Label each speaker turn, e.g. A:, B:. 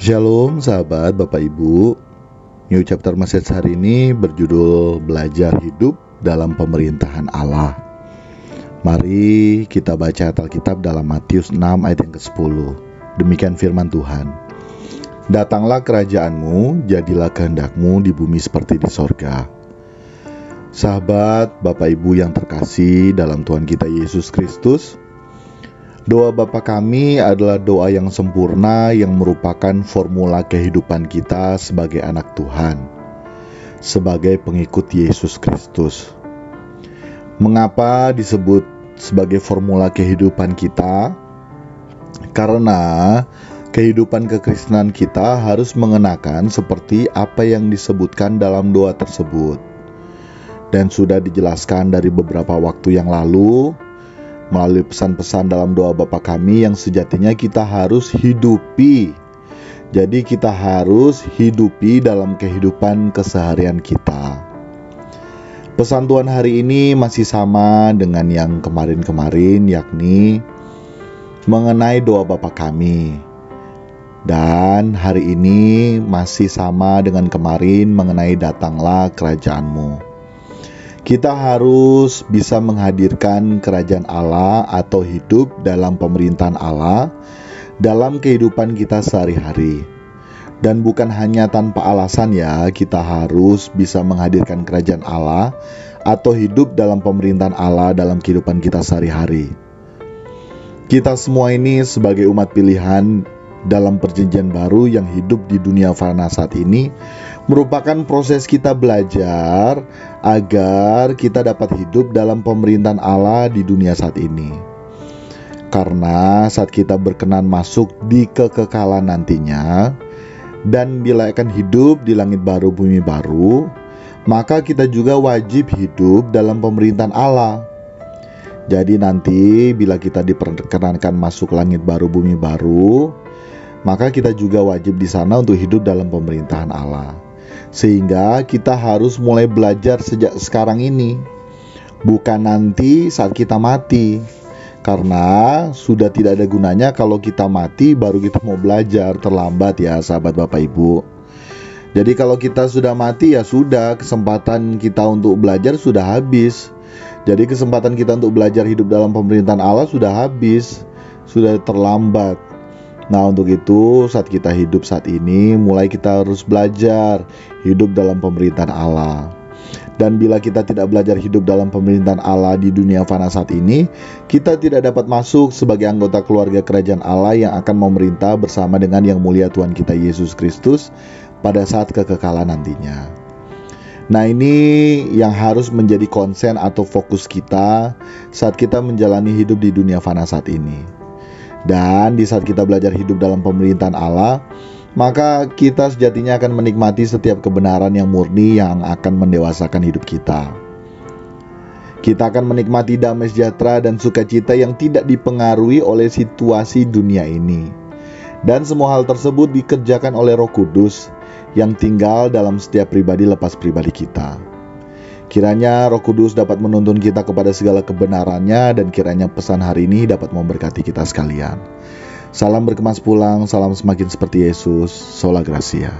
A: Shalom sahabat Bapak Ibu. New chapter message hari ini berjudul Belajar Hidup dalam Pemerintahan Allah. Mari kita baca Alkitab dalam Matius 6 ayat yang ke-10. Demikian firman Tuhan. Datanglah kerajaanmu, jadilah kehendakmu di bumi seperti di sorga. Sahabat Bapak Ibu yang terkasih dalam Tuhan kita Yesus Kristus, doa Bapa kami adalah doa yang sempurna yang merupakan formula kehidupan kita sebagai anak Tuhan, sebagai pengikut Yesus Kristus. Mengapa disebut sebagai formula kehidupan kita? Karena kehidupan kekristenan kita harus mengenakan seperti apa yang disebutkan dalam doa tersebut. Dan sudah dijelaskan dari beberapa waktu yang lalu melalui pesan-pesan dalam doa Bapa kami yang sejatinya kita harus hidupi. Jadi kita harus hidupi dalam kehidupan keseharian kita. Pesan Tuhan hari ini masih sama dengan yang kemarin-kemarin, yakni mengenai doa Bapa kami. Dan hari ini masih sama dengan kemarin mengenai datanglah kerajaan-Mu. Kita harus bisa menghadirkan kerajaan Allah atau hidup dalam pemerintahan Allah dalam kehidupan kita sehari-hari. Dan bukan hanya tanpa alasan ya, kita harus bisa menghadirkan kerajaan Allah atau hidup dalam pemerintahan Allah dalam kehidupan kita sehari-hari. Kita semua ini sebagai umat pilihan dalam perjanjian baru yang hidup di dunia fana saat ini merupakan proses kita belajar agar kita dapat hidup dalam pemerintahan Allah di dunia saat ini. Karena saat kita berkenan masuk di kekekalan nantinya dan bila akan hidup di langit baru bumi baru, maka kita juga wajib hidup dalam pemerintahan Allah. Jadi nanti bila kita diperkenankan masuk langit baru bumi baru, maka kita juga wajib di sana untuk hidup dalam pemerintahan Allah. Sehingga kita harus mulai belajar sejak sekarang ini, bukan nanti saat kita mati. Karena sudah tidak ada gunanya kalau kita mati baru kita mau belajar, terlambat ya sahabat Bapak Ibu. Jadi kalau kita sudah mati ya sudah, kesempatan kita untuk belajar sudah habis. Jadi kesempatan kita untuk belajar hidup dalam pemerintahan Allah sudah habis, sudah terlambat. Nah untuk itu saat kita hidup saat ini mulai kita harus belajar hidup dalam pemerintahan Allah. Dan bila kita tidak belajar hidup dalam pemerintahan Allah di dunia fana saat ini, kita tidak dapat masuk sebagai anggota keluarga kerajaan Allah yang akan memerintah bersama dengan yang mulia Tuhan kita Yesus Kristus pada saat kekekalan nantinya. Nah ini yang harus menjadi konsen atau fokus kita saat kita menjalani hidup di dunia fana saat ini. Dan di saat kita belajar hidup dalam pemerintahan Allah, maka kita sejatinya akan menikmati setiap kebenaran yang murni yang akan mendewasakan hidup kita. Kita akan menikmati damai sejahtera dan sukacita yang tidak dipengaruhi oleh situasi dunia ini. Dan semua hal tersebut dikerjakan oleh Roh Kudus yang tinggal dalam setiap pribadi lepas pribadi kita. Kiranya Roh Kudus dapat menuntun kita kepada segala kebenarannya dan kiranya pesan hari ini dapat memberkati kita sekalian. Salam berkemas pulang, salam semakin seperti Yesus, Sola Gracia.